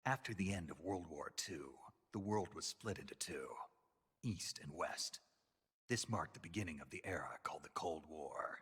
After the end of World War II, the world was split into two, East and West. This marked the beginning of the era called the Cold War.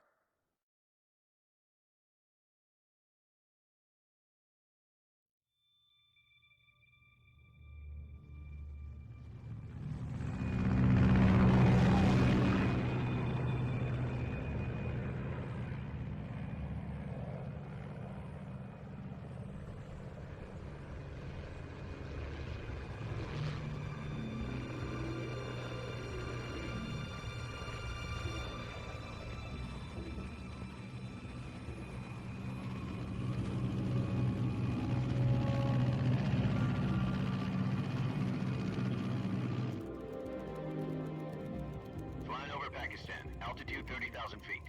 Altitude 30,000 feet.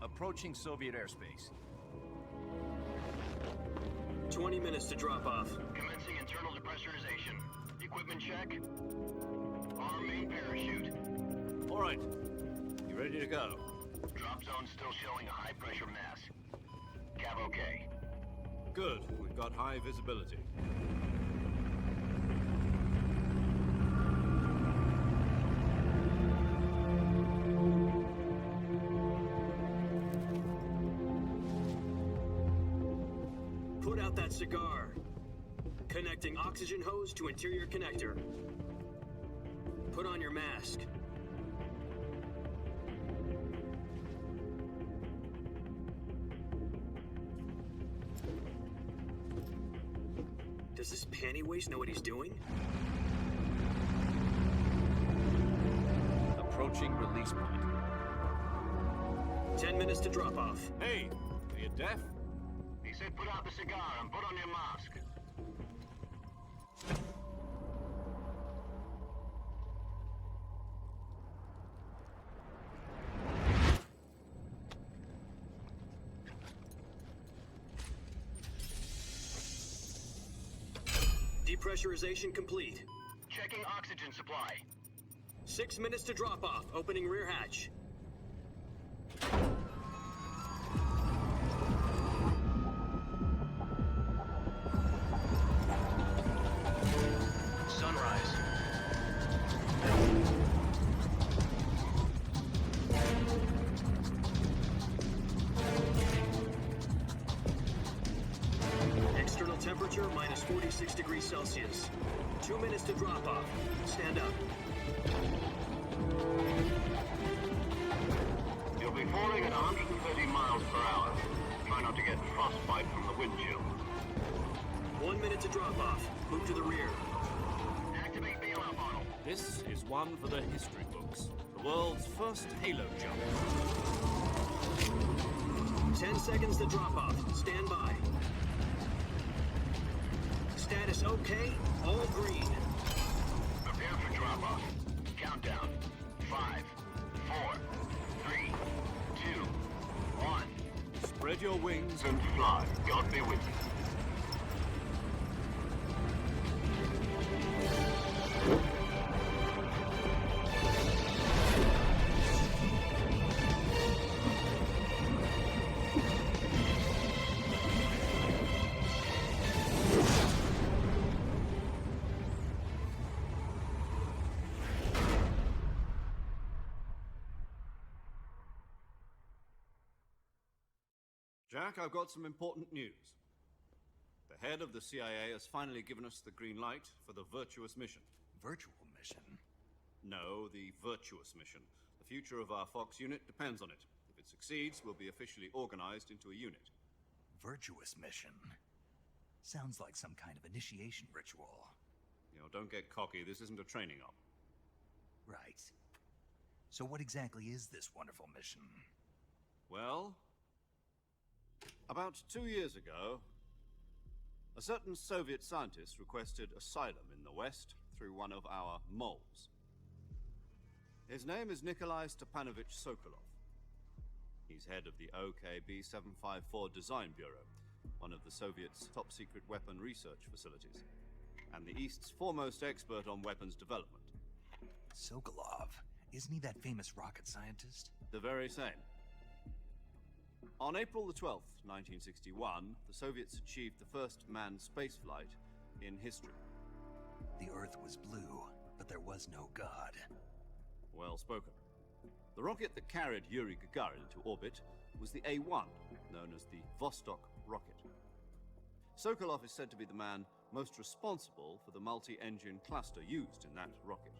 Approaching Soviet airspace. 20 minutes to drop off. Commencing internal depressurization. Equipment check. Arm main parachute. All right. You ready to go? Drop zone still showing a high pressure mass. Cav okay. Good. We've got high visibility. Put out that cigar. Connecting oxygen hose to interior connector. Put on your mask. Does this panty waste know what he's doing? Approaching release point. 10 minutes to drop off. Hey, are you deaf? He said put out the cigar and put on your mask. Depressurization complete. Checking oxygen supply. 6 minutes to drop off. Opening rear hatch. Sunrise. External temperature minus 46 degrees Celsius. 2 minutes to drop off. Stand up. You'll be falling at 130 miles per hour. Try not to get frostbite from the wind chill. 1 minute to drop off. Move to the rear. Activate bailout model. This is one for the history books. The world's first halo jump. 10 seconds to drop off. Stand by. Status okay. All green. Prepare for drop-off. Countdown. 5, 4, 3, 2, 1. Spread your wings And fly. God be with you. Jack, I've got some important news. The head of the CIA has finally given us the green light for the Virtuous Mission. Virtual Mission? No, the Virtuous Mission. The future of our Fox unit depends on it. If it succeeds, we'll be officially organized into a unit. Virtuous Mission? Sounds like some kind of initiation ritual. You know, don't get cocky. This isn't a training op. Right. So what exactly is this wonderful mission? Well, about 2 years ago, a certain Soviet scientist requested asylum in the West through one of our moles. His name is Nikolai Stepanovich Sokolov. He's head of the OKB 754 Design Bureau, one of the Soviets' top-secret weapon research facilities, and the East's foremost expert on weapons development. Sokolov? Isn't he that famous rocket scientist? The very same. On April the 12th, 1961, the Soviets achieved the first manned spaceflight in history. The Earth was blue, but there was no God. Well spoken. The rocket that carried Yuri Gagarin into orbit was the A1, known as the Vostok rocket. Sokolov is said to be the man most responsible for the multi-engine cluster used in that rocket.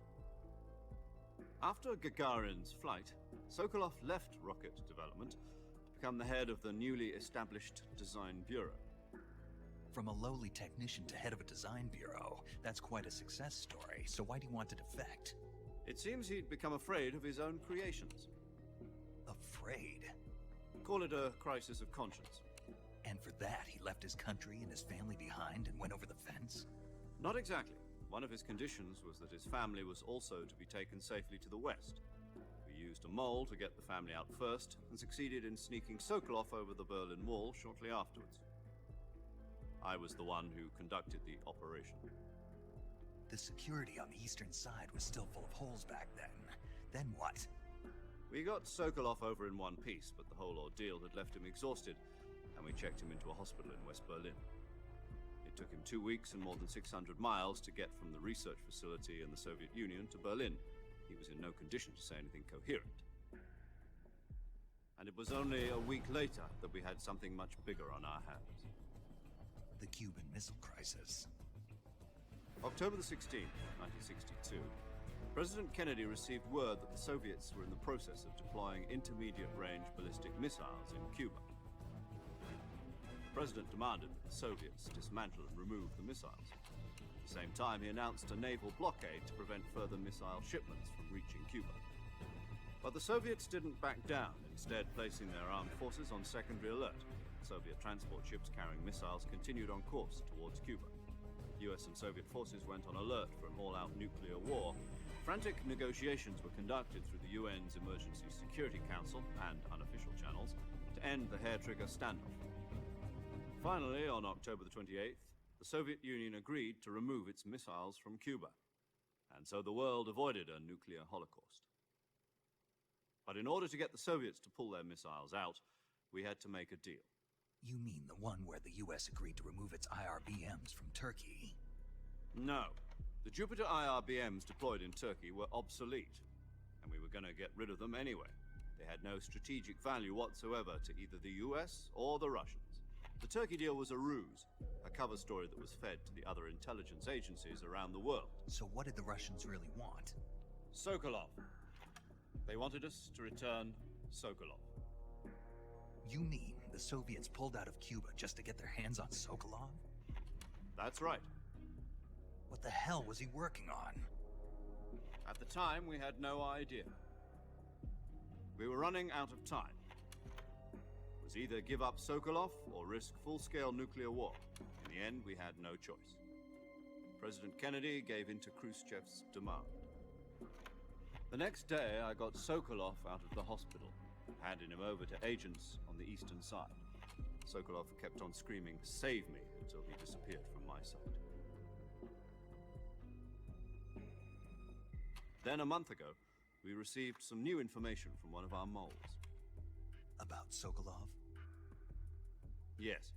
After Gagarin's flight, Sokolov left rocket development to become the head of the newly established Design Bureau. From a lowly technician to head of a design bureau, that's quite a success story, so why do you want to defect? It seems he'd become afraid of his own creations. Afraid? Call it a crisis of conscience. And for that, he left his country and his family behind and went over the fence? Not exactly. One of his conditions was that his family was also to be taken safely to the west. We used a mole to get the family out first, and succeeded in sneaking Sokolov over the Berlin Wall shortly afterwards. I was the one who conducted the operation. The security on the eastern side was still full of holes back then. Then what? We got Sokolov over in one piece, but the whole ordeal had left him exhausted, and we checked him into a hospital in West Berlin. It took him 2 weeks and more than 600 miles to get from the research facility in the Soviet Union to Berlin. He was in no condition to say anything coherent. And it was only a week later that we had something much bigger on our hands. The Cuban Missile Crisis. October the 16th, 1962, President Kennedy received word that the Soviets were in the process of deploying intermediate-range ballistic missiles in Cuba. The President demanded that the Soviets dismantle and remove the missiles. At the same time, he announced a naval blockade to prevent further missile shipments from reaching Cuba. But the Soviets didn't back down, instead placing their armed forces on secondary alert. Soviet transport ships carrying missiles continued on course towards Cuba. US and Soviet forces went on alert for an all-out nuclear war. Frantic negotiations were conducted through the UN's Emergency Security Council and unofficial channels to end the hair-trigger standoff. Finally, on October the 28th, the Soviet Union agreed to remove its missiles from Cuba, and so the world avoided a nuclear holocaust. But in order to get the Soviets to pull their missiles out, we had to make a deal. You mean the one where the US agreed to remove its IRBMs from Turkey? No. The Jupiter IRBMs deployed in Turkey were obsolete, and we were going to get rid of them anyway. They had no strategic value whatsoever to either the US or the Russians. The Turkey deal was a ruse, a cover story that was fed to the other intelligence agencies around the world. So what did the Russians really want? Sokolov. They wanted us to return Sokolov. You mean the Soviets pulled out of Cuba just to get their hands on Sokolov? That's right. What the hell was he working on? At the time, we had no idea. We were running out of time. It was either give up Sokolov or risk full-scale nuclear war. In the end, we had no choice. President Kennedy gave in to Khrushchev's demand. The next day, I got Sokolov out of the hospital, handed him over to agents on the eastern side. Sokolov kept on screaming, "Save me," until he disappeared from my sight. Then a month ago, we received some new information from one of our moles. About Sokolov? Yes.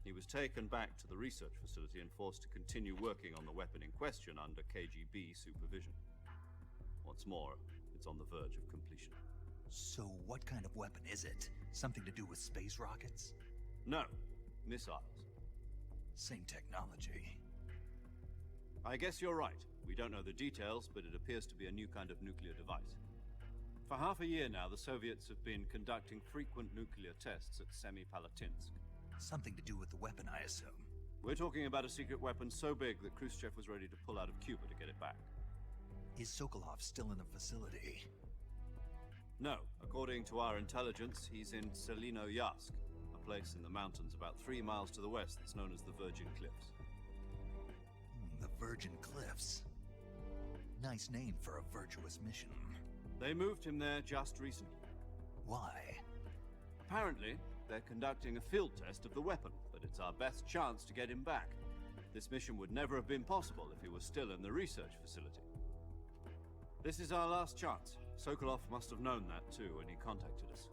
He was taken back to the research facility and forced to continue working on the weapon in question under KGB supervision. What's more, it's on the verge of completion. So what kind of weapon is it? Something to do with space rockets? No, missiles. Same technology. I guess you're right. We don't know the details, but it appears to be a new kind of nuclear device. For half a year now, the Soviets have been conducting frequent nuclear tests at Semipalatinsk. Something to do with the weapon, I assume. We're talking about a secret weapon so big that Khrushchev was ready to pull out of Cuba to get it back. Is Sokolov still in the facility? No. According to our intelligence, he's in Tselinoyarsk, a place in the mountains about 3 miles to the west that's known as the Virgin Cliffs. The Virgin Cliffs. Nice name for a virtuous mission. They moved him there just recently. Why? Apparently, they're conducting a field test of the weapon, but it's our best chance to get him back. This mission would never have been possible if he was still in the research facility. This is our last chance. Sokolov must have known that too when he contacted us.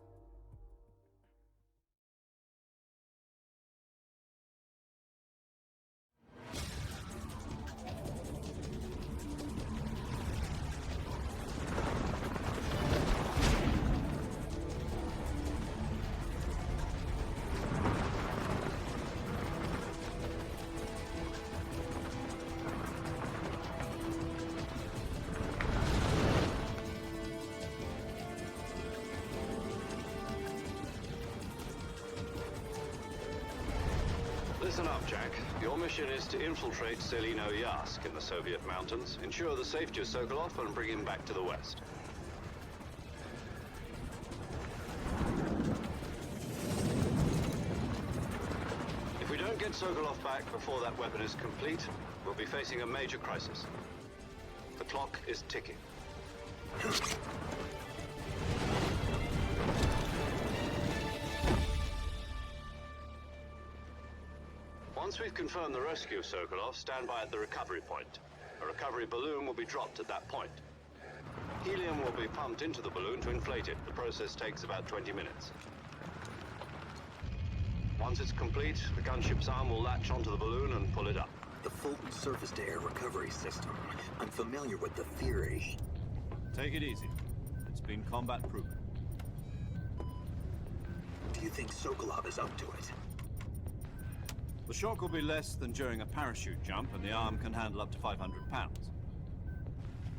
listen up, Jack. Your mission is to infiltrate Tselinoyarsk in the Soviet mountains, ensure the safety of Sokolov, and bring him back to the West. If we don't get Sokolov back before that weapon is complete, we'll be facing a major crisis. The clock is ticking. Once we've confirmed the rescue of Sokolov, stand by at the recovery point. A recovery balloon will be dropped at that point. Helium will be pumped into the balloon to inflate it. The process takes about 20 minutes. Once it's complete, the gunship's arm will latch onto the balloon and pull it up. The Fulton surface-to-air recovery system. I'm familiar with the theory. Take it easy. It's been combat-proven. Do you think Sokolov is up to it? The shock will be less than during a parachute jump, and the arm can handle up to 500 pounds.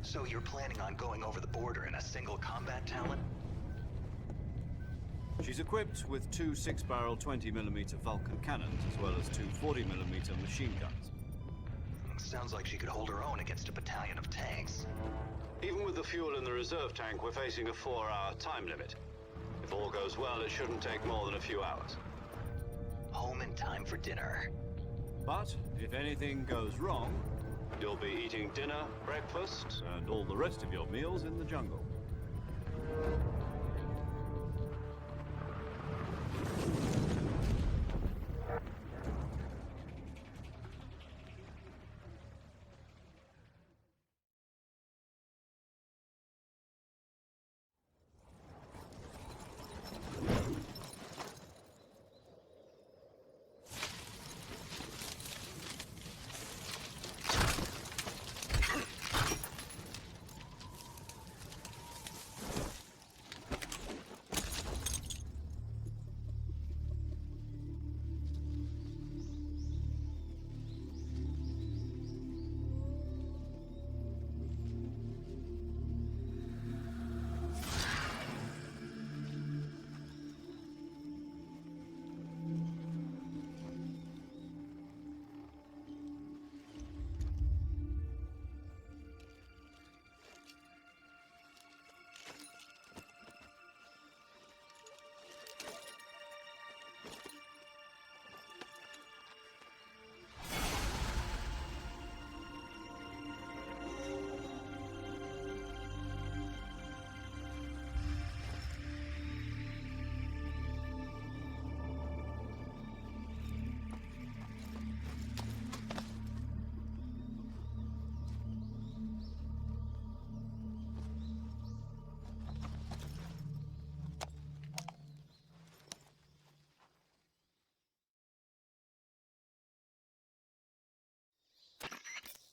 So you're planning on going over the border in a single combat talon? She's equipped with two 6-barrel 20mm Vulcan cannons, as well as two 40mm machine guns. Sounds like she could hold her own against a battalion of tanks. Even with the fuel in the reserve tank, we're facing a 4-hour time limit. If all goes well, it shouldn't take more than a few hours. Home in time for dinner. But if anything goes wrong, you'll be eating dinner, breakfast, and all the rest of your meals in the jungle.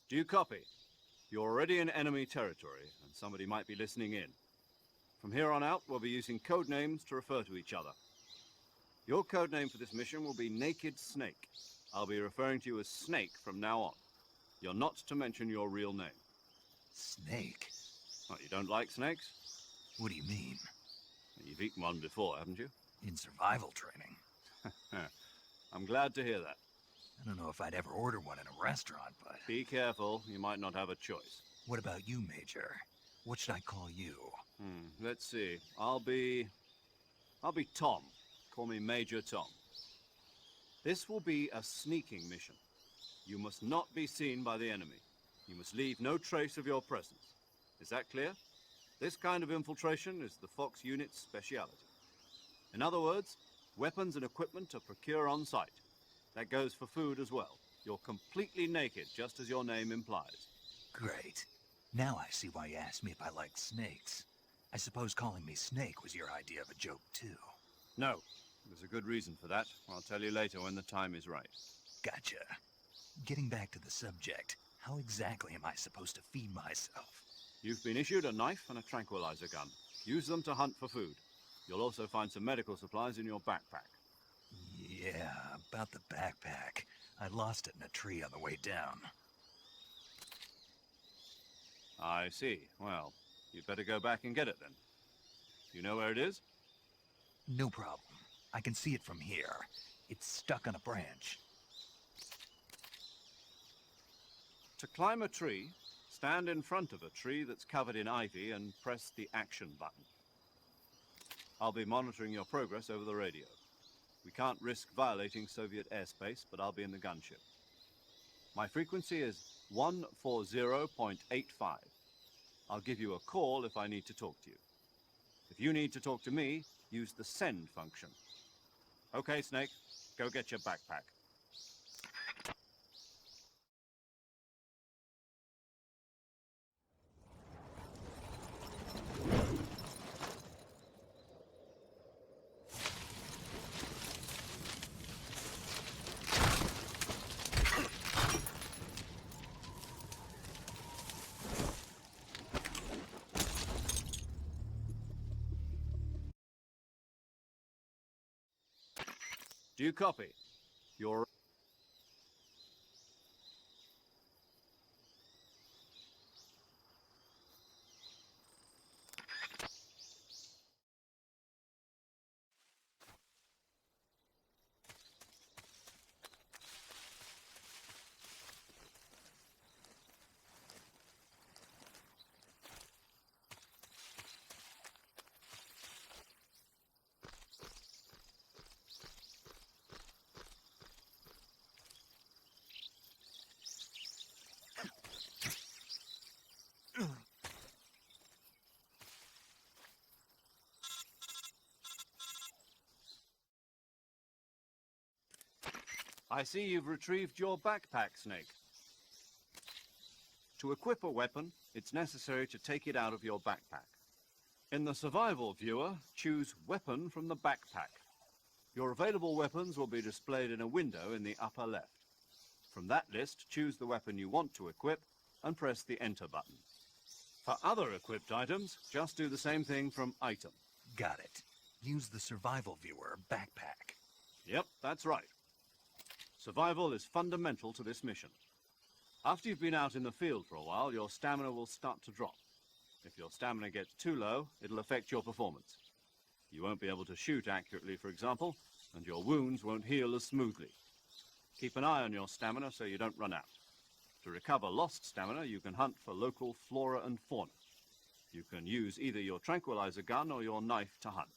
Do you copy? You're already in enemy territory, and somebody might be listening in. From here on out, we'll be using code names to refer to each other. Your code name for this mission will be Naked Snake. I'll be referring to you as Snake from now on. You're not to mention your real name. Snake? What, you don't like snakes? What do you mean? You've eaten one before, haven't you? In survival training. I'm glad to hear that. I don't know if I'd ever order one in a restaurant, but... Be careful, you might not have a choice. What about you, Major? What should I call you? Let's see. I'll be Tom. Call me Major Tom. This will be a sneaking mission. You must not be seen by the enemy. You must leave no trace of your presence. Is that clear? This kind of infiltration is the Fox Unit's speciality. In other words, weapons and equipment are procured on site. That goes for food as well. You're completely naked, just as your name implies. Great. Now I see why you asked me if I liked snakes. I suppose calling me Snake was your idea of a joke, too. No. There's a good reason for that. I'll tell you later when the time is right. Gotcha. Getting back to the subject, how exactly am I supposed to feed myself? You've been issued a knife and a tranquilizer gun. Use them to hunt for food. You'll also find some medical supplies in your backpack. Yeah, about the backpack. I lost it in a tree on the way down. I see. Well, you'd better go back and get it then. You know where it is? No problem. I can see it from here. It's stuck on a branch. To climb a tree, stand in front of a tree that's covered in ivy and press the action button. I'll be monitoring your progress over the radio. We can't risk violating Soviet airspace, but I'll be in the gunship. My frequency is 140.85. I'll give you a call if I need to talk to you. If you need to talk to me, use the send function. Okay, Snake, go get your backpack. Do you copy? You're... I see you've retrieved your backpack, Snake. To equip a weapon, it's necessary to take it out of your backpack. In the survival viewer, choose Weapon from the backpack. Your available weapons will be displayed in a window in the upper left. From that list, choose the weapon you want to equip and press the Enter button. For other equipped items, just do the same thing from Item. Got it. Use the survival viewer backpack. Yep, that's right. Survival is fundamental to this mission. After you've been out in the field for a while, your stamina will start to drop. If your stamina gets too low, it'll affect your performance. You won't be able to shoot accurately, for example, and your wounds won't heal as smoothly. Keep an eye on your stamina so you don't run out. To recover lost stamina, you can hunt for local flora and fauna. You can use either your tranquilizer gun or your knife to hunt.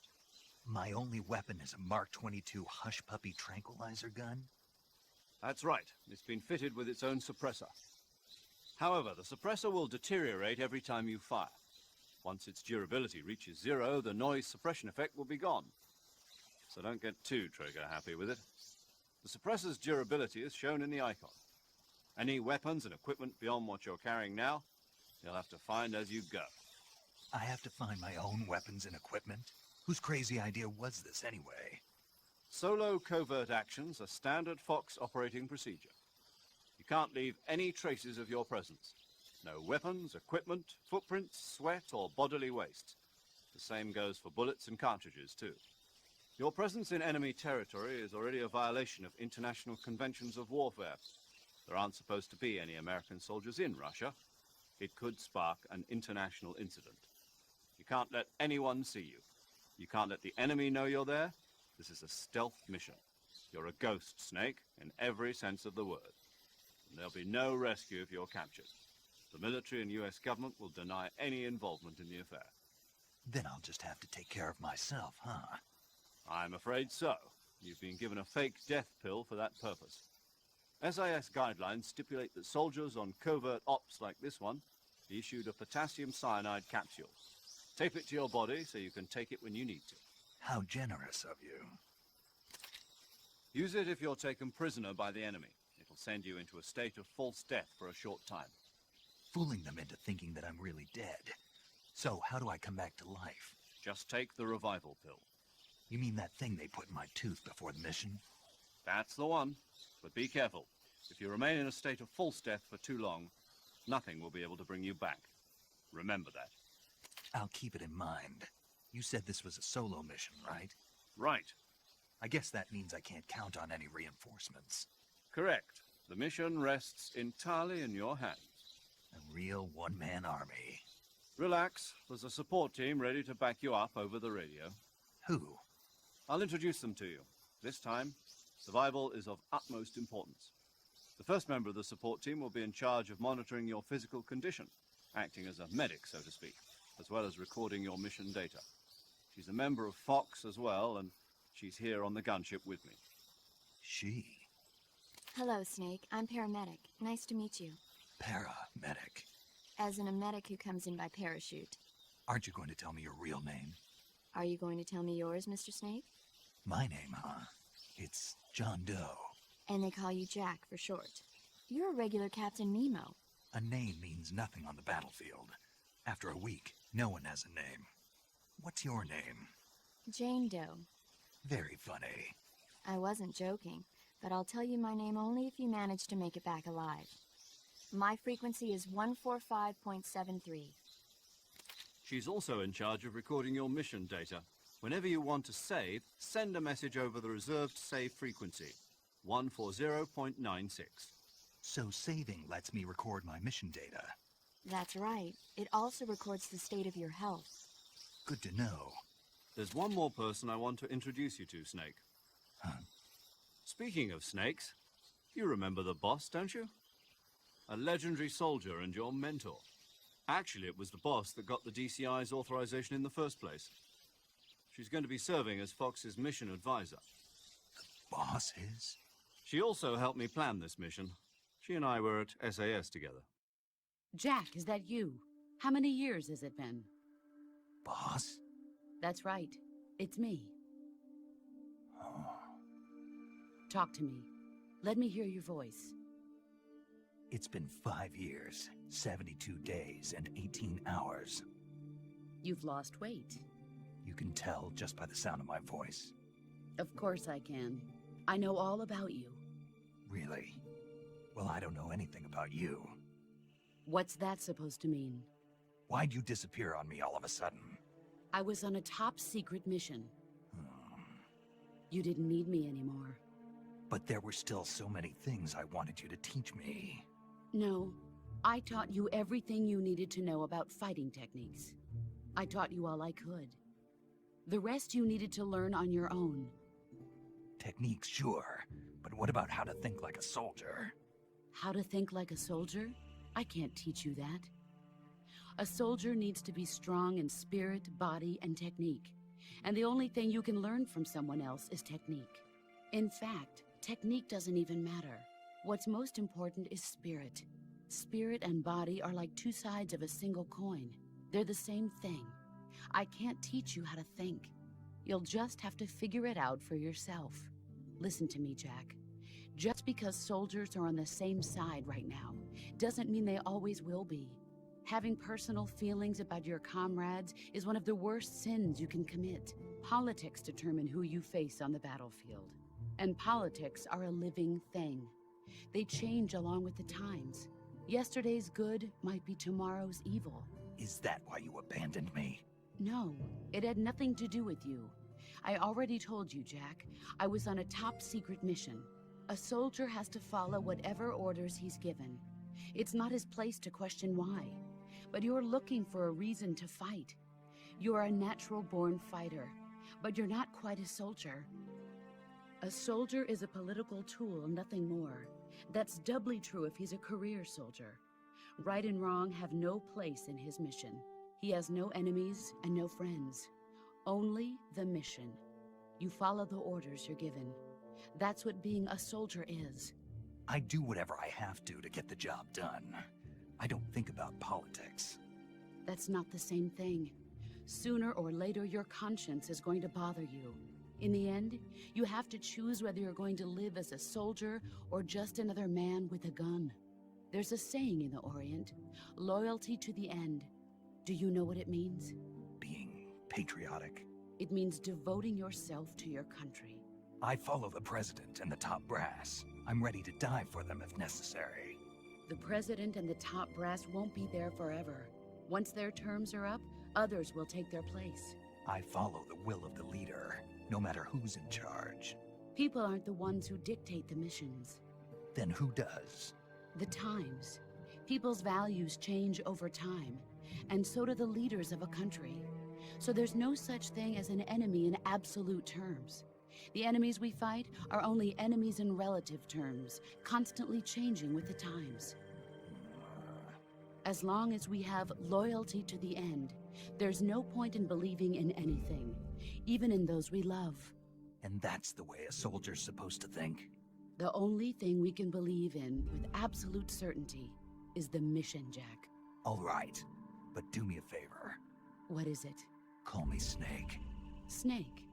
My only weapon is a Mark 22 Hush Puppy tranquilizer gun? That's right. It's been fitted with its own suppressor. However, the suppressor will deteriorate every time you fire. Once its durability reaches 0, the noise suppression effect will be gone. So don't get too trigger-happy with it. The suppressor's durability is shown in the icon. Any weapons and equipment beyond what you're carrying now, you'll have to find as you go. I have to find my own weapons and equipment? Whose crazy idea was this anyway? Solo covert actions are standard Fox operating procedure. You can't leave any traces of your presence. No weapons, equipment, footprints, sweat, or bodily waste. The same goes for bullets and cartridges, too. Your presence in enemy territory is already a violation of international conventions of warfare. There aren't supposed to be any American soldiers in Russia. It could spark an international incident. You can't let anyone see you. You can't let the enemy know you're there. This is a stealth mission. You're a ghost, Snake, in every sense of the word. And there'll be no rescue if you're captured. The military and US government will deny any involvement in the affair. Then I'll just have to take care of myself, huh? I'm afraid so. You've been given a fake death pill for that purpose. SIS guidelines stipulate that soldiers on covert ops like this one be issued a potassium cyanide capsule. Tape it to your body so you can take it when you need to. How generous of you. Use it if you're taken prisoner by the enemy. It'll send you into a state of false death for a short time. Fooling them into thinking that I'm really dead. So, how do I come back to life? Just take the revival pill. You mean that thing they put in my tooth before the mission? That's the one. But be careful. If you remain in a state of false death for too long, nothing will be able to bring you back. Remember that. I'll keep it in mind. You said this was a solo mission, right? Right. I guess that means I can't count on any reinforcements. Correct. The mission rests entirely in your hands. A real one-man army. Relax. There's a support team ready to back you up over the radio. Who? I'll introduce them to you. This time, survival is of utmost importance. The first member of the support team will be in charge of monitoring your physical condition, acting as a medic, so to speak, as well as recording your mission data. She's a member of Fox as well, and she's here on the gunship with me. She? Hello, Snake. I'm paramedic. Nice to meet you. Paramedic. As in a medic who comes in by parachute. Aren't you going to tell me your real name? Are you going to tell me yours, Mr. Snake? My name, huh? It's John Doe. And they call you Jack for short. You're a regular Captain Nemo. A name means nothing on the battlefield. After a week, no one has a name. What's your name? Jane Doe. Very funny. I wasn't joking, but I'll tell you my name only if you manage to make it back alive. My frequency is 145.73. She's also in charge of recording your mission data. Whenever you want to save, send a message over the reserved save frequency, 140.96. So saving lets me record my mission data. That's right. It also records the state of your health. Good to know. There's one more person I want to introduce you to, Snake. Huh? Speaking of snakes, you remember the boss, don't you? A legendary soldier and your mentor. Actually, it was the boss that got the DCI's authorization in the first place. She's going to be serving as Fox's mission advisor. Boss is? She also helped me plan this mission. She and I were at SAS together. Jack, is that you? How many years has it been? Boss? That's right. It's me. Oh. Talk to me. Let me hear your voice. It's been 5 years, 72 days, and 18 hours. You've lost weight. You can tell just by the sound of my voice. Of course I can. I know all about you. Really? Well, I don't know anything about you. What's that supposed to mean? Why'd you disappear on me all of a sudden? I was on a top-secret mission. You didn't need me anymore. But there were still so many things I wanted you to teach me. No, I taught you everything you needed to know about fighting techniques. I taught you all I could. The rest you needed to learn on your own. Techniques, sure. But what about how to think like a soldier? How to think like a soldier? I can't teach you that. A soldier needs to be strong in spirit, body, and technique. And the only thing you can learn from someone else is technique. In fact, technique doesn't even matter. What's most important is spirit. Spirit and body are like two sides of a single coin. They're the same thing. I can't teach you how to think. You'll just have to figure it out for yourself. Listen to me, Jack. Just because soldiers are on the same side right now doesn't mean they always will be. Having personal feelings about your comrades is one of the worst sins you can commit. Politics determine who you face on the battlefield. And politics are a living thing. They change along with the times. Yesterday's good might be tomorrow's evil. Is that why you abandoned me? No, it had nothing to do with you. I already told you, Jack. I was on a top-secret mission. A soldier has to follow whatever orders he's given. It's not his place to question why. But you're looking for a reason to fight. You're a natural-born fighter, but you're not quite a soldier. A soldier is a political tool, nothing more. That's doubly true if he's a career soldier. Right and wrong have no place in his mission. He has no enemies and no friends. Only the mission. You follow the orders you're given. That's what being a soldier is. I do whatever I have to get the job done. I don't think about politics. That's not the same thing. Sooner or later, your conscience is going to bother you. In the end, you have to choose whether you're going to live as a soldier or just another man with a gun. There's a saying in the Orient, loyalty to the end. Do you know what it means? Being patriotic. It means devoting yourself to your country. I follow the president and the top brass. I'm ready to die for them if necessary. The president and the top brass won't be there forever. Once their terms are up, others will take their place. I follow the will of the leader, no matter who's in charge. People aren't the ones who dictate the missions. Then who does? The times. People's values change over time, and so do the leaders of a country. So there's no such thing as an enemy in absolute terms. The enemies we fight are only enemies in relative terms, constantly changing with the times. As long as we have loyalty to the end, there's no point in believing in anything, even in those we love. And that's the way a soldier's supposed to think? The only thing we can believe in with absolute certainty is the mission, Jack. All right, but do me a favor. What is it? Call me Snake. Snake.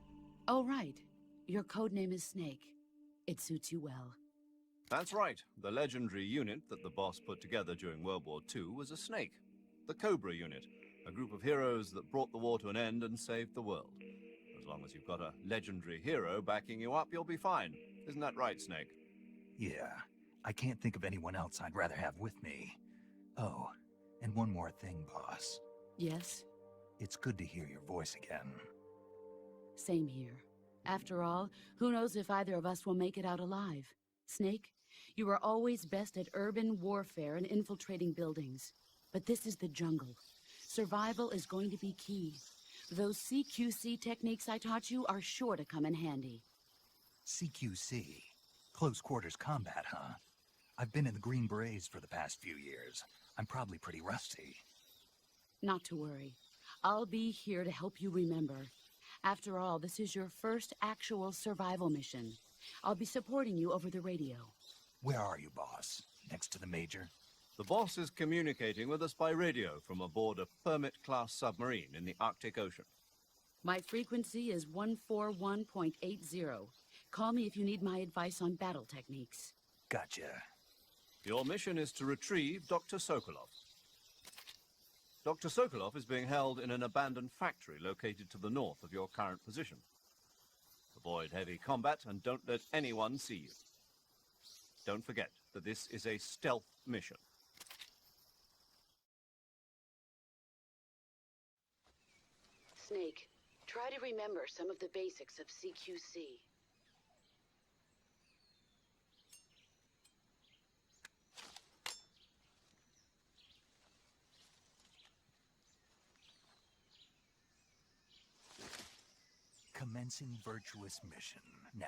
Oh, right. Your codename is Snake. It suits you well. That's right. The legendary unit that the boss put together during World War II was a snake. The Cobra Unit, a group of heroes that brought the war to an end and saved the world. As long as you've got a legendary hero backing you up, you'll be fine. Isn't that right, Snake? Yeah, I can't think of anyone else I'd rather have with me. Oh, and one more thing, boss. Yes? It's good to hear your voice again. Same here. After all, who knows if either of us will make it out alive? Snake, you are always best at urban warfare and infiltrating buildings. But this is the jungle. Survival is going to be key. Those CQC techniques I taught you are sure to come in handy. CQC? Close quarters combat, huh? I've been in the Green Berets for the past few years. I'm probably pretty rusty. Not to worry. I'll be here to help you remember. After all, this is your first actual survival mission. I'll be supporting you over the radio. Where are you, boss? Next to the Major? The boss is communicating with us by radio from aboard a Permit-class submarine in the Arctic Ocean. My frequency is 141.80. Call me if you need my advice on battle techniques. Gotcha. Your mission is to retrieve Dr. Sokolov. Dr. Sokolov is being held in an abandoned factory located to the north of your current position. Avoid heavy combat and don't let anyone see you. Don't forget that this is a stealth mission. Snake, try to remember some of the basics of CQC. Commencing Virtuous Mission now.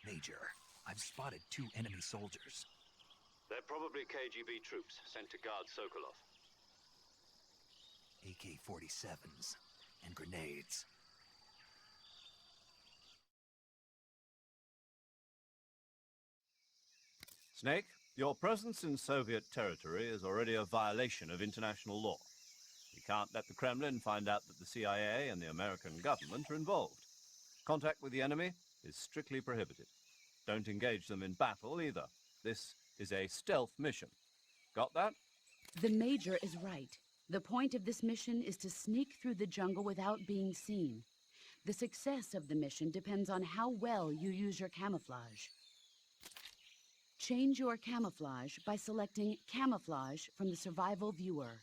Major, I've spotted 2 enemy soldiers. They're probably KGB troops sent to guard Sokolov. AK-47s and grenades. Snake, your presence in Soviet territory is already a violation of international law. We can't let the Kremlin find out that the CIA and the American government are involved. Contact with the enemy is strictly prohibited. Don't engage them in battle either. This is a stealth mission. Got that? The Major is right. The point of this mission is to sneak through the jungle without being seen. The success of the mission depends on how well you use your camouflage. Change your camouflage by selecting Camouflage from the Survival Viewer.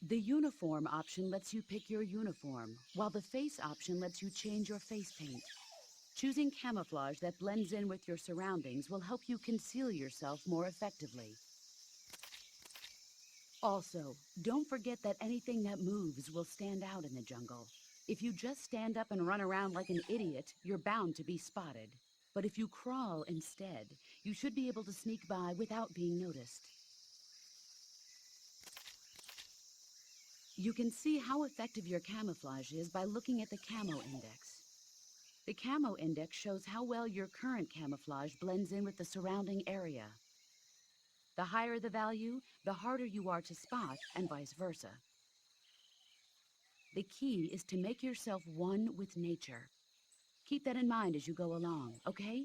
The Uniform option lets you pick your uniform, while the Face option lets you change your face paint. Choosing camouflage that blends in with your surroundings will help you conceal yourself more effectively. Also, don't forget that anything that moves will stand out in the jungle. If you just stand up and run around like an idiot, you're bound to be spotted. But if you crawl instead, you should be able to sneak by without being noticed. You can see how effective your camouflage is by looking at the Camo Index. The Camo Index shows how well your current camouflage blends in with the surrounding area. The higher the value, the harder you are to spot, and vice versa. The key is to make yourself one with nature. Keep that in mind as you go along, okay?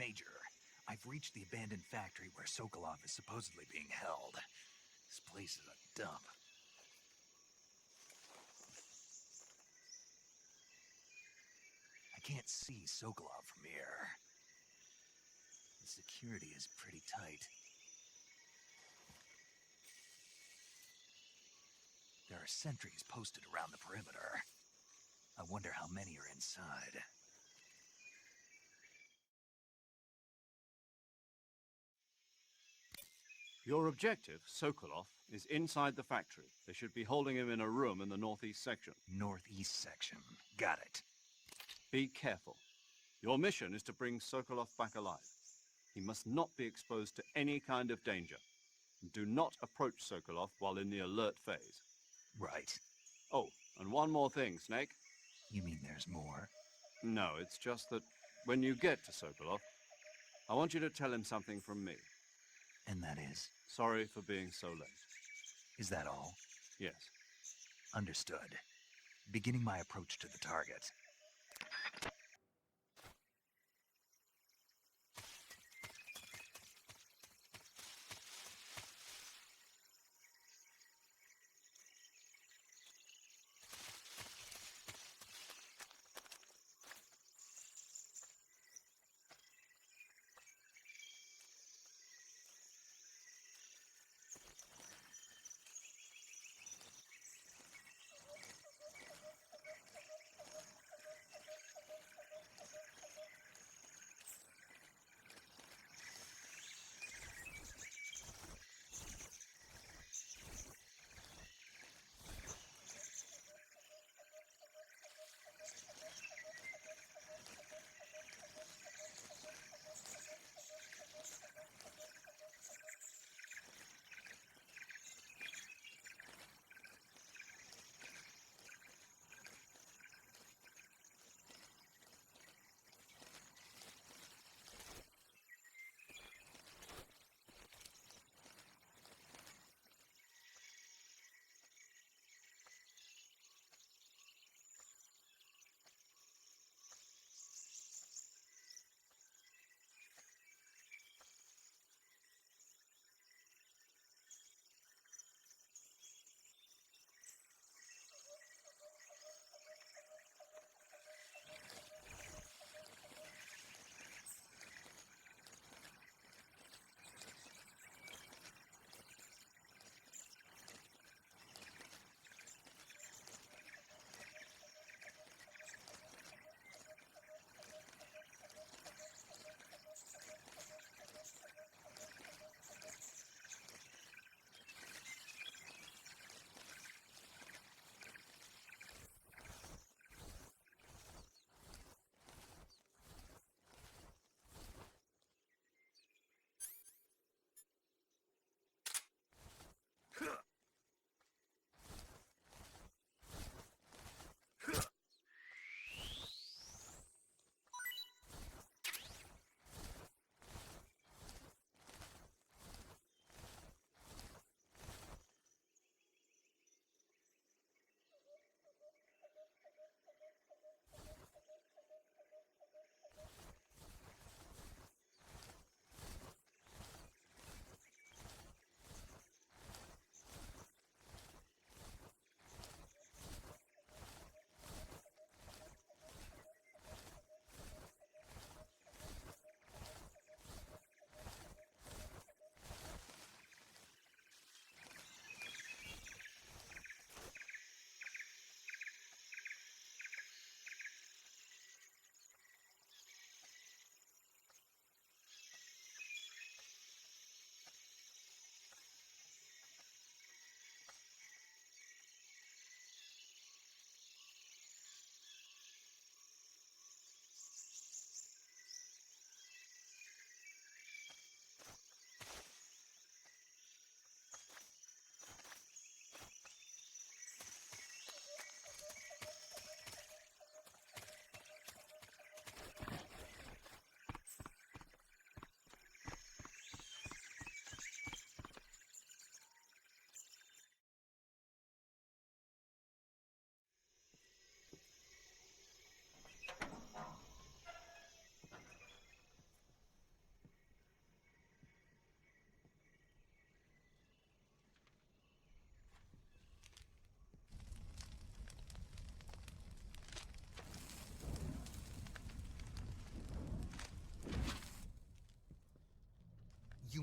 Major, I've reached the abandoned factory where Sokolov is supposedly being held. This place is a dump. I can't see Sokolov from here. The security is pretty tight. There are sentries posted around the perimeter. I wonder how many are inside. Your objective, Sokolov, is inside the factory. They should be holding him in a room in the northeast section. Northeast section. Got it. Be careful. Your mission is to bring Sokolov back alive. He must not be exposed to any kind of danger. Do not approach Sokolov while in the alert phase. Right. Oh, and one more thing, Snake. You mean there's more? No, it's just that when you get to Sokolov, I want you to tell him something from me. And that is? Sorry for being so late. Is that all? Yes. Understood. Beginning my approach to the target.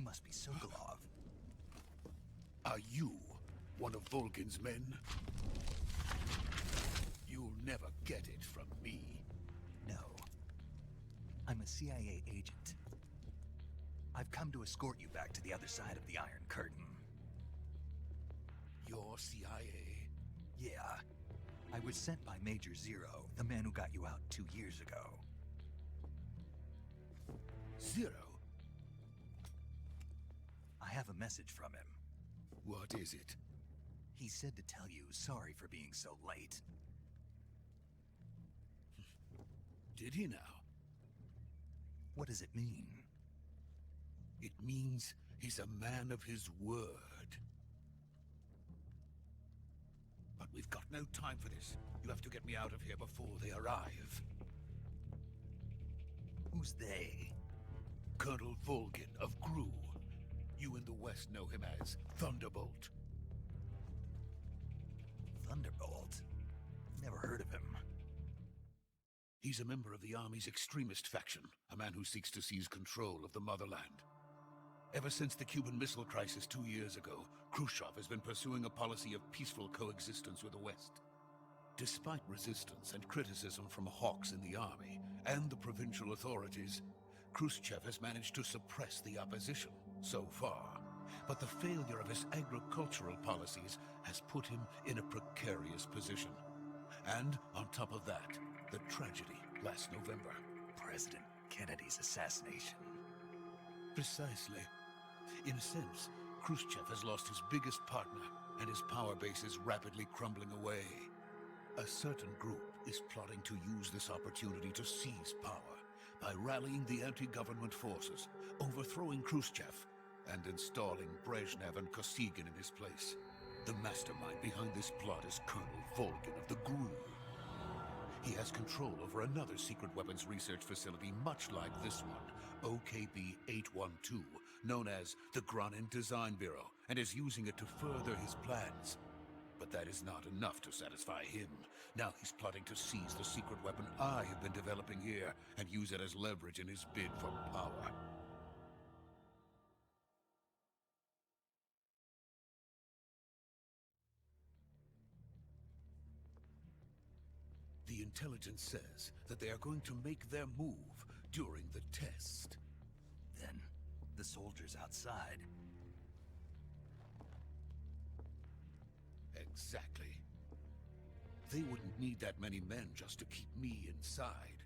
must be Sokolov. Are you one of Volgin's men? You'll never get it from me. No. I'm a CIA agent. I've come to escort you back to the other side of the Iron Curtain. You're CIA? Yeah. I was sent by Major Zero, the man who got you out 2 years ago. Zero? I have a message from him. What is it? He said to tell you sorry for being so late. Did he now? What does it mean? It means he's a man of his word. But we've got no time for this. You have to get me out of here before they arrive. Who's they? Colonel Volgin of GRU. You in the West know him as Thunderbolt. Thunderbolt? Never heard of him. He's a member of the Army's extremist faction, a man who seeks to seize control of the motherland. Ever since the Cuban Missile Crisis 2 years ago, Khrushchev has been pursuing a policy of peaceful coexistence with the West. Despite resistance and criticism from hawks in the army and the provincial authorities, Khrushchev has managed to suppress the opposition so far. But the failure of his agricultural policies has put him in a precarious position. And on top of that, the tragedy last November. President Kennedy's assassination. Precisely. In a sense, Khrushchev has lost his biggest partner, and his power base is rapidly crumbling away. A certain group is plotting to use this opportunity to seize power by rallying the anti-government forces, overthrowing Khrushchev, and installing Brezhnev and Kosygin in his place. The mastermind behind this plot is Colonel Volgin of the GRU. He has control over another secret weapons research facility much like this one, OKB-812, known as the Granin Design Bureau, and is using it to further his plans. But that is not enough to satisfy him. Now he's plotting to seize the secret weapon I have been developing here and use it as leverage in his bid for power. The intelligence says that they are going to make their move during the test. Then, the soldiers outside. Exactly. They wouldn't need that many men just to keep me inside.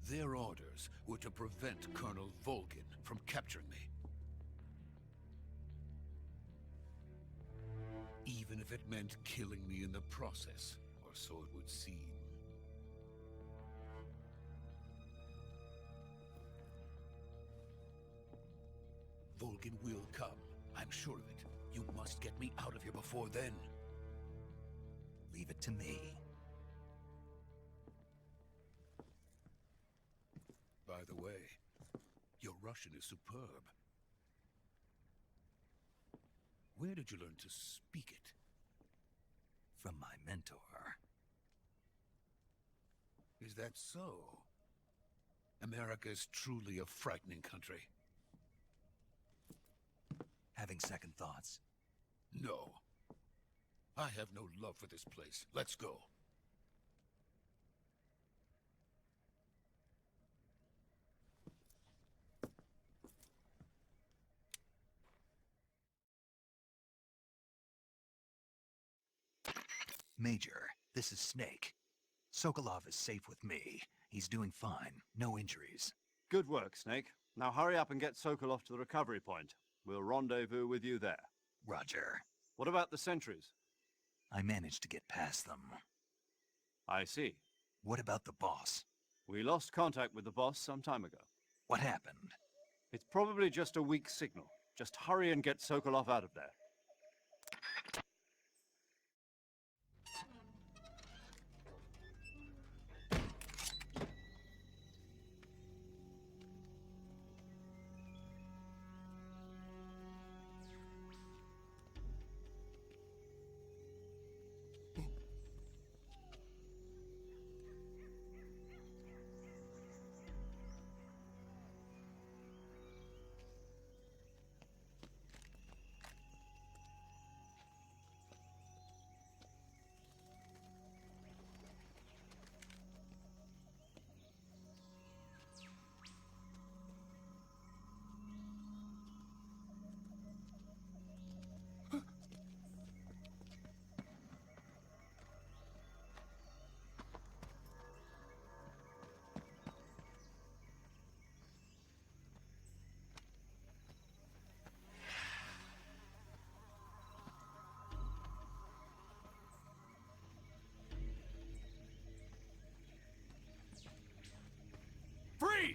Their orders were to prevent Colonel Volgin from capturing me. Even if it meant killing me in the process, or so it would seem. Volgin will come. I'm sure of it. You must get me out of here before then. Leave it to me. By the way, your Russian is superb. Where did you learn to speak it? From my mentor. Is that so? America is truly a frightening country. Having second thoughts. No. I have no love for this place. Let's go. Major, this is Snake. Sokolov is safe with me. He's doing fine. No injuries. Good work, Snake. Now hurry up and get Sokolov to the recovery point. We'll rendezvous with you there. Roger. What about the sentries? I managed to get past them. I see. What about the boss? We lost contact with the boss some time ago. What happened? It's probably just a weak signal. Just hurry and get Sokolov out of there.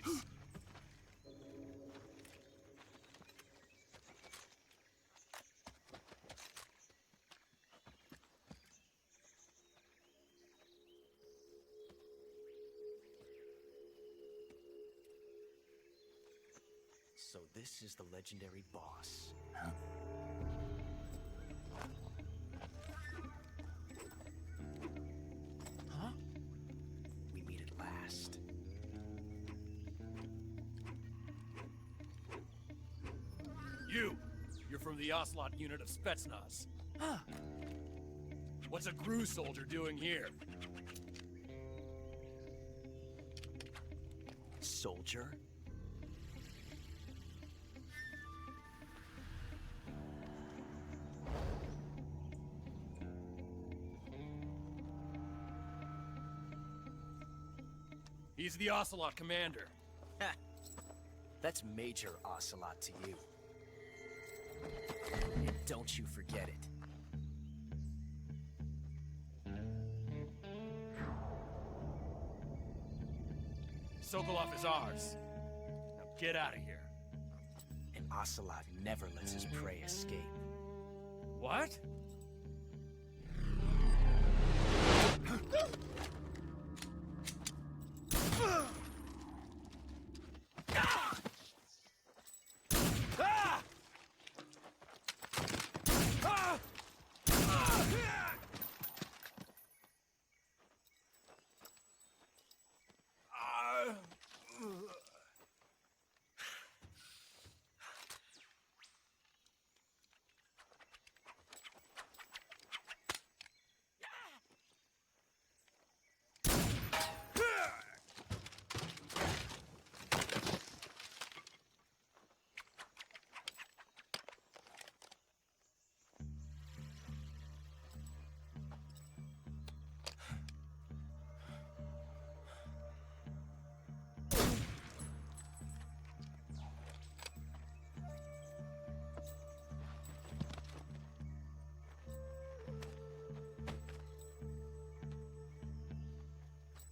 Please. So this is the legendary boss. Huh? We meet at last. You're from the Ocelot unit of Spetsnaz. Huh. What's a GRU soldier doing here? Soldier? He's the Ocelot commander. Ha! That's Major Ocelot to you. And don't you forget it. Sokolov is ours. Now get out of here. And Ocelot never lets his prey escape. What?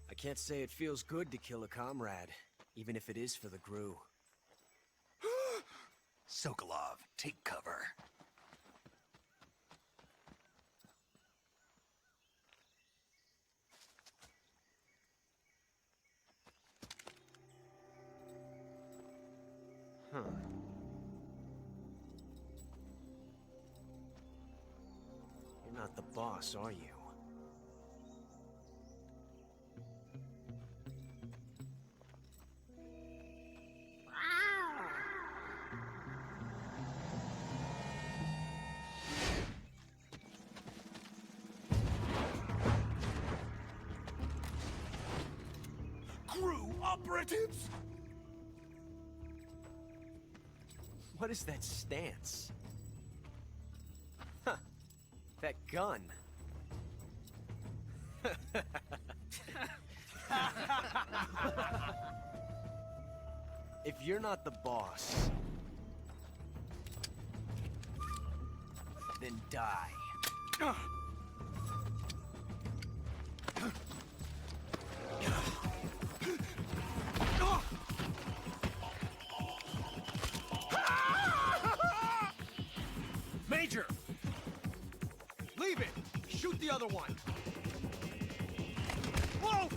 I can't say it feels good to kill a comrade, even if it is for the GRU. Sokolov, take cover. Huh. You're not the boss, are you? GRU operatives! What is that stance? Huh. That gun. If you're not the boss, then die. Major! Leave it! Shoot the other one! Whoa!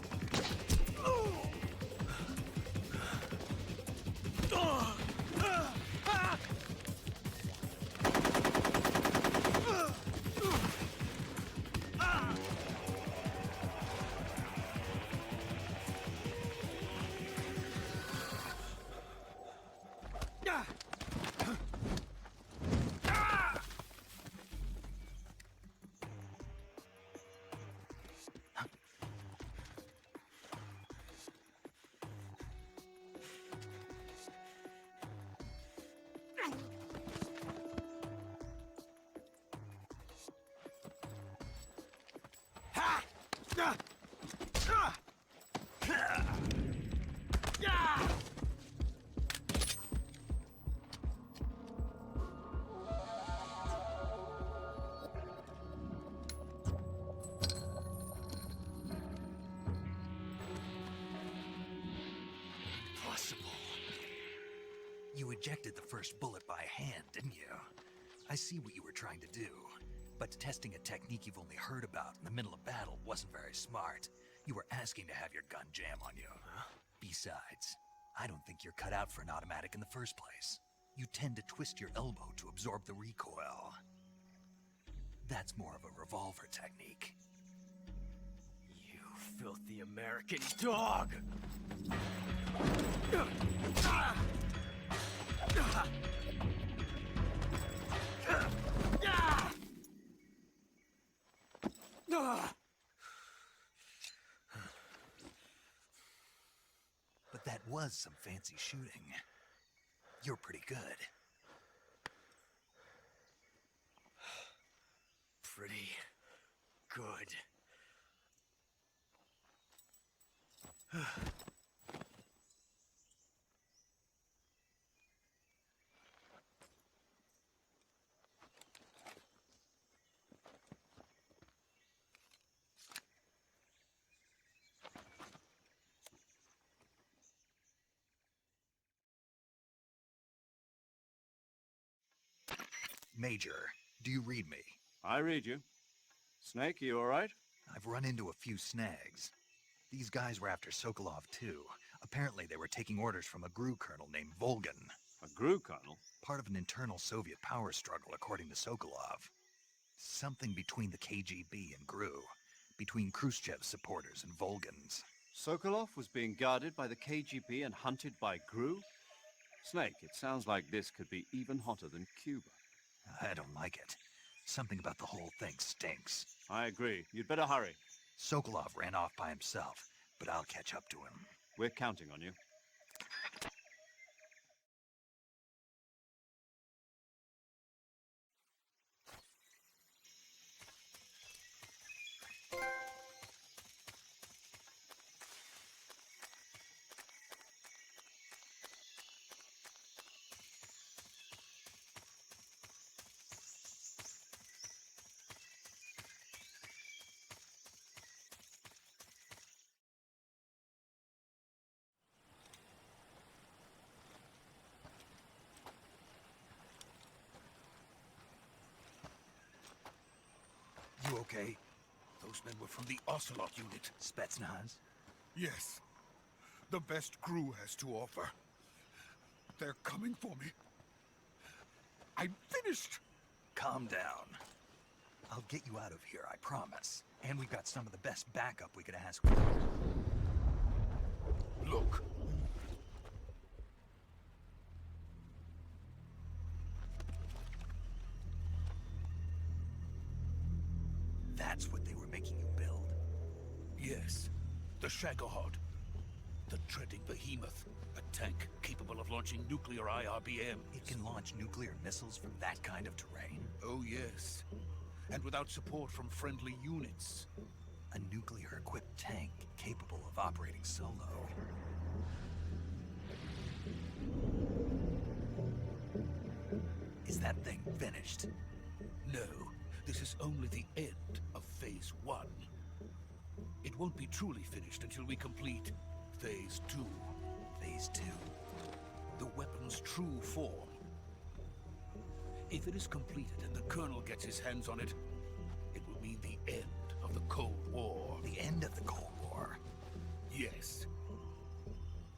Impossible. You ejected the first bullet by hand, didn't you? I see what you were trying to do, but testing a technique you've only heard about in the middle of battle wasn't very smart. You were asking to have your gun jam on you. Besides, I don't think you're cut out for an automatic in the first place. You tend to twist your elbow to absorb the recoil. That's more of a revolver technique. You filthy American dog! But that was some fancy shooting. You're pretty good. Pretty good. Major, do you read me? I read you. Snake, you all right? I've run into a few snags. These guys were after Sokolov too. Apparently they were taking orders from a GRU colonel named Volgin. A GRU colonel? Part of an internal Soviet power struggle, according to Sokolov. Something between the KGB and GRU. Between Khrushchev's supporters and Volgin's. Sokolov was being guarded by the KGB and hunted by GRU? Snake, it sounds like this could be even hotter than Cuba. I don't like it. Something about the whole thing stinks. I agree. You'd better hurry. Sokolov ran off by himself, but I'll catch up to him. We're counting on you. You okay? Those men were from the Ocelot unit. Spetsnaz? Yes. The best GRU has to offer. They're coming for me. I'm finished! Calm down. I'll get you out of here, I promise. And we've got some of the best backup we could ask for. Look. That's what they were making you build? Yes. The Shagohod. The treading behemoth. A tank capable of launching nuclear IRBMs. It can launch nuclear missiles from that kind of terrain? Oh, yes. And without support from friendly units. A nuclear-equipped tank capable of operating solo. Is that thing finished? No. This is only the end of Phase 1. It won't be truly finished until we complete Phase 2. Phase 2? The weapon's true form. If it is completed and the Colonel gets his hands on it, it will mean the end of the Cold War. The end of the Cold War? Yes.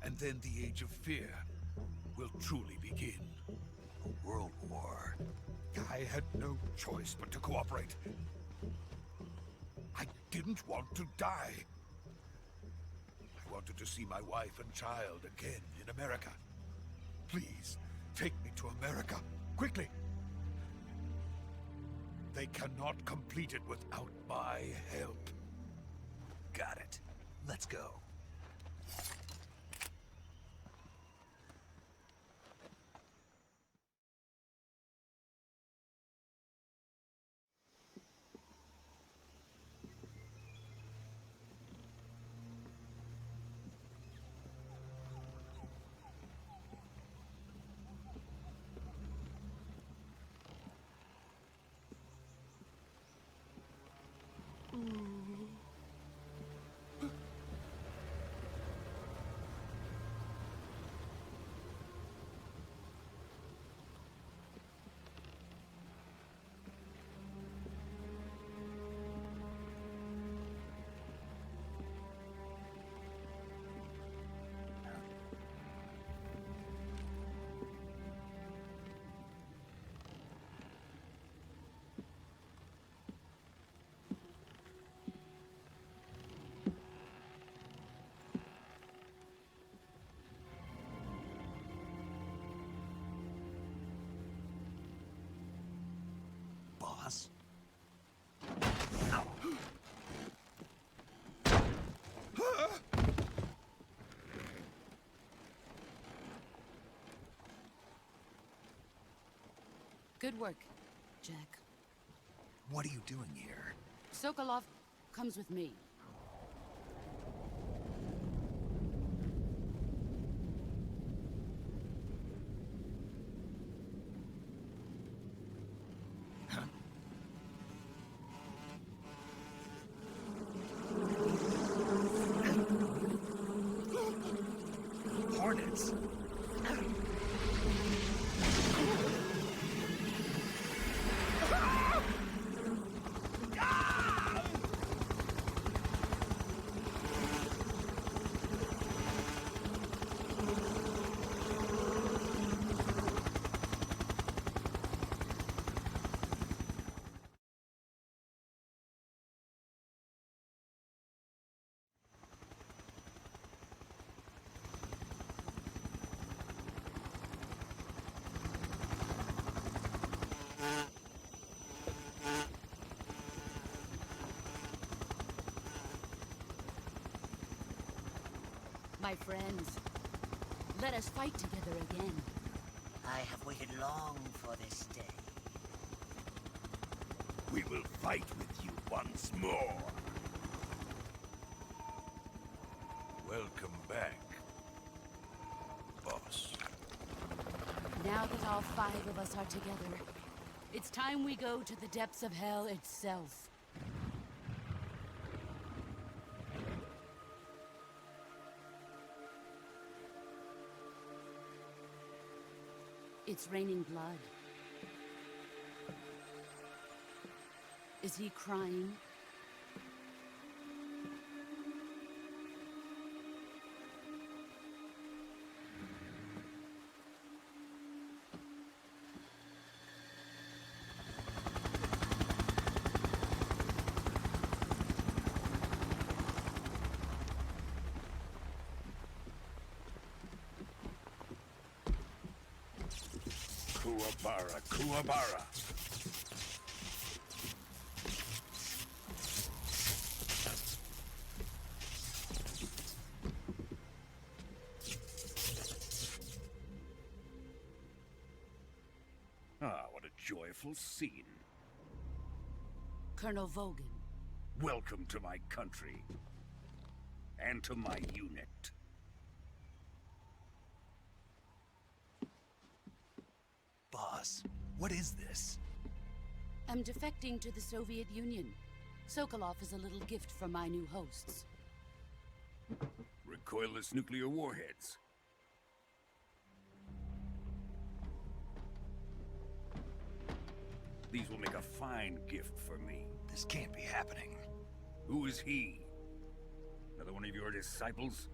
And then the Age of Fear will truly begin. A world war? I had no choice but to cooperate. I didn't want to die. I wanted to see my wife and child again in America. Please, take me to America, quickly. They cannot complete it without my help. Got it. Let's go. boss. Good work, Jack. What are you doing here? Sokolov comes with me. Hornets? My friends, let us fight together again. I have waited long for this day. We will fight with you once more. Welcome back, boss. Now that all 5 of us are together, it's time we go to the depths of hell itself. It's raining blood. Is he crying? Kuwabara, Kuwabara. Ah, what a joyful scene. Colonel Volgin. Welcome to my country. And to my unit. Boss, what is this? I'm defecting to the Soviet Union. Sokolov is a little gift from my new hosts. Recoilless nuclear warheads. These will make a fine gift for me. This can't be happening. Who is he? Another one of your disciples?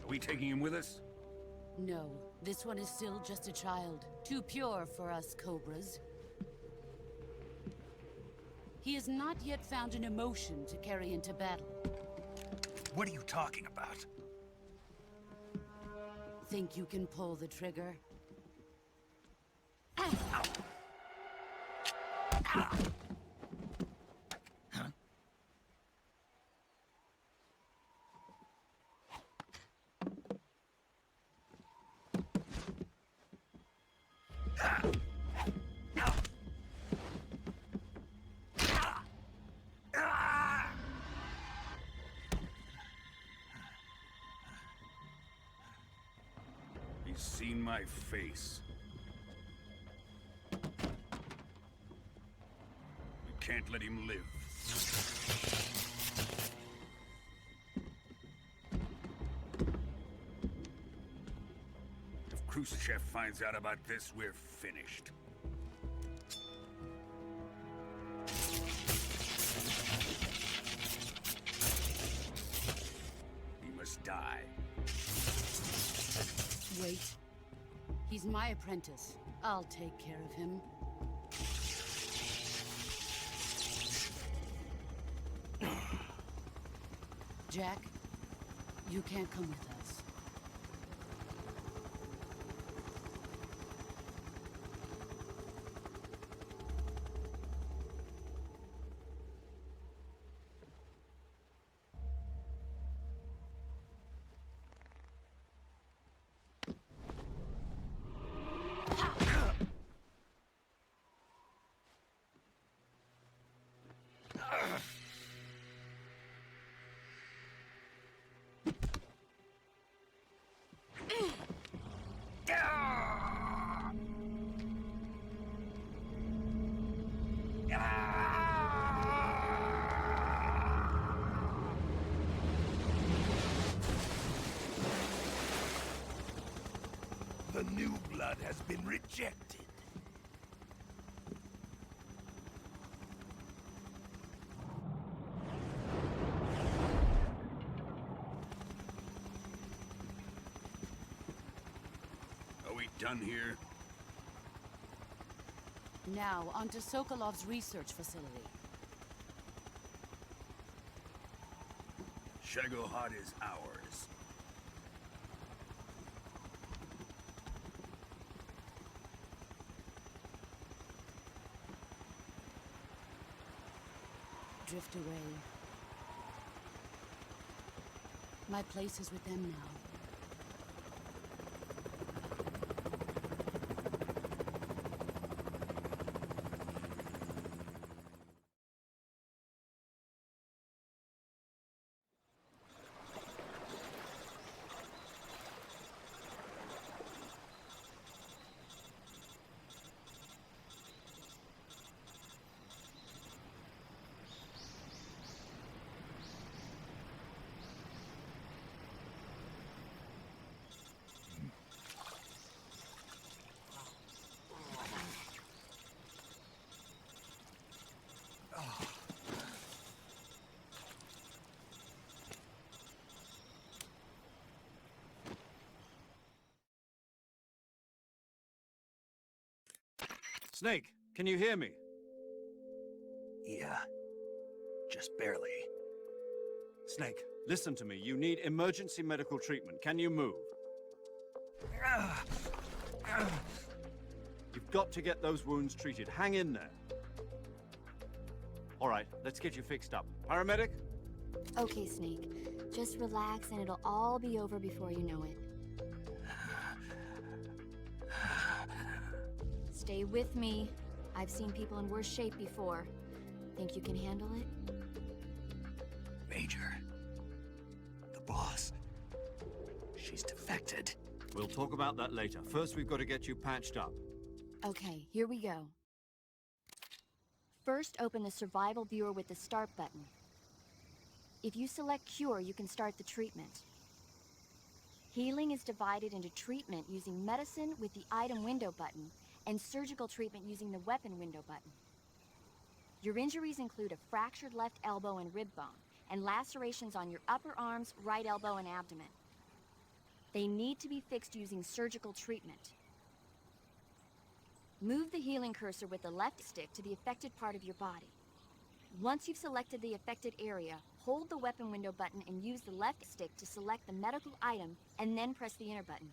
Are we taking him with us? No, this one is still just a child. Too pure for us Cobras. He has not yet found an emotion to carry into battle. What are you talking about? Think you can pull the trigger? He's seen my face. We can't let him live. If Khrushchev finds out about this, we're finished. He must die. Wait. He's my apprentice. I'll take care of him. Jack, you can't come with us. new blood has been rejected. Are we done here? Now, onto Sokolov's research facility. Shagohod is ours. Drift away. My place is with them now. Snake, can you hear me? Yeah. Just barely. Snake, listen to me. You need emergency medical treatment. Can you move? You've got to get those wounds treated. Hang in there. All right, let's get you fixed up. Paramedic? Okay, Snake. Just relax and it'll all be over before you know it. Stay with me. I've seen people in worse shape before. Think you can handle it? Major. The boss. She's defected. We'll talk about that later. First, we've got to get you patched up. Okay, here we go. First, open the survival viewer with the start button. If you select cure, you can start the treatment. Healing is divided into treatment using medicine with the item window button and surgical treatment using the weapon window button. Your injuries include a fractured left elbow and rib bone, and lacerations on your upper arms, right elbow, and abdomen. They need to be fixed using surgical treatment. Move the healing cursor with the left stick to the affected part of your body. Once you've selected the affected area, hold the weapon window button and use the left stick to select the medical item, and then press the enter button.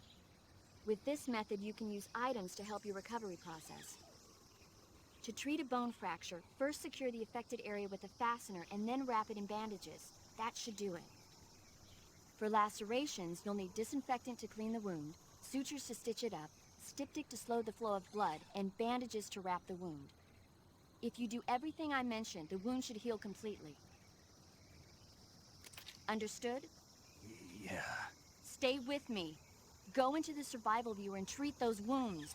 With this method, you can use items to help your recovery process. To treat a bone fracture, first secure the affected area with a fastener and then wrap it in bandages. That should do it. For lacerations, you'll need disinfectant to clean the wound, sutures to stitch it up, styptic to slow the flow of blood, and bandages to wrap the wound. If you do everything I mentioned, the wound should heal completely. Understood? Yeah. Stay with me. Go into the survival viewer and treat those wounds.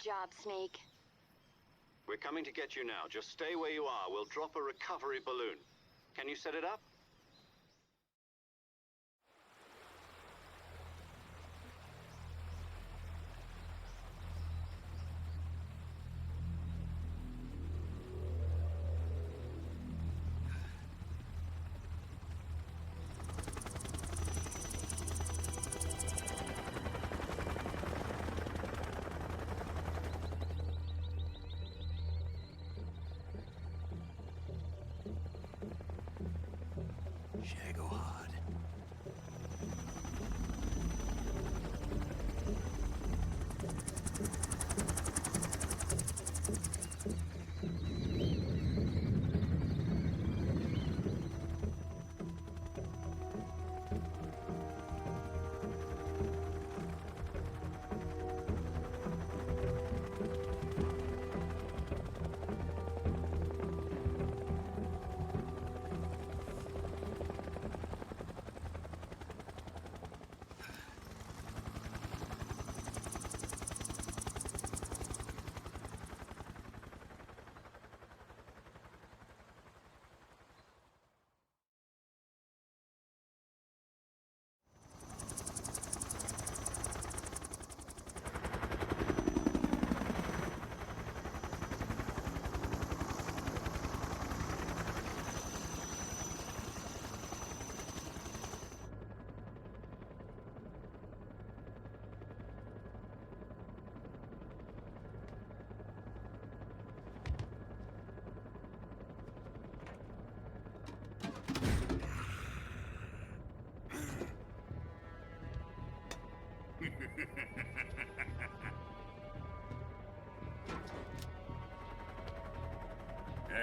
job, Snake. We're coming to get you now. Just stay where you are. We'll drop a recovery balloon. Can you set it up? Shagohod.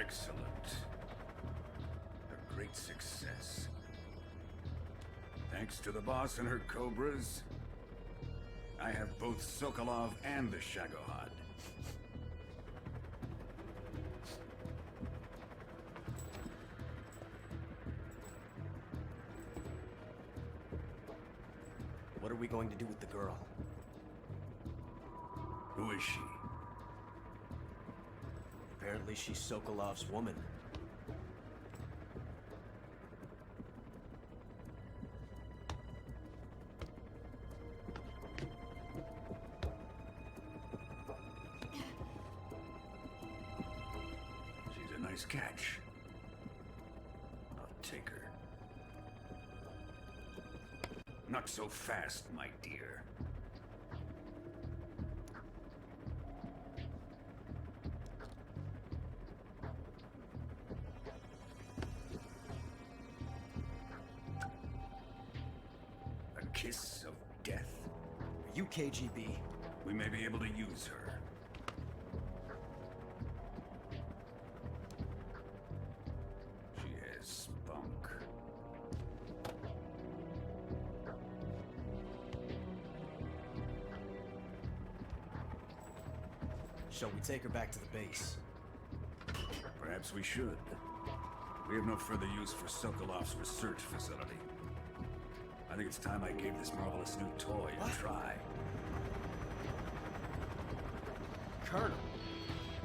Excellent. A great success. Thanks to the boss and her Cobras, I have both Sokolov and the Shagohod. What are we going to do with the girl? Who is she? Apparently she's Sokolov's woman. She's a nice catch. I'll take her. Not so fast, my dear. A kiss of death. Are you KGB? We may be able to use her. She has spunk. Shall we take her back to the base? Perhaps we should. We have no further use for Sokolov's research facility. I think it's time I gave this marvelous new toy a try. Colonel,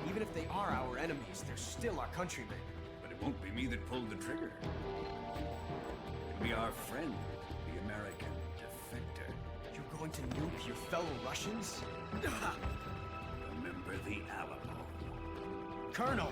even if they are our enemies, they're still our countrymen. But it won't be me that pulled the trigger. It'll be our friend, the American defector. You're going to nuke your fellow Russians? Remember the Alamo. Colonel!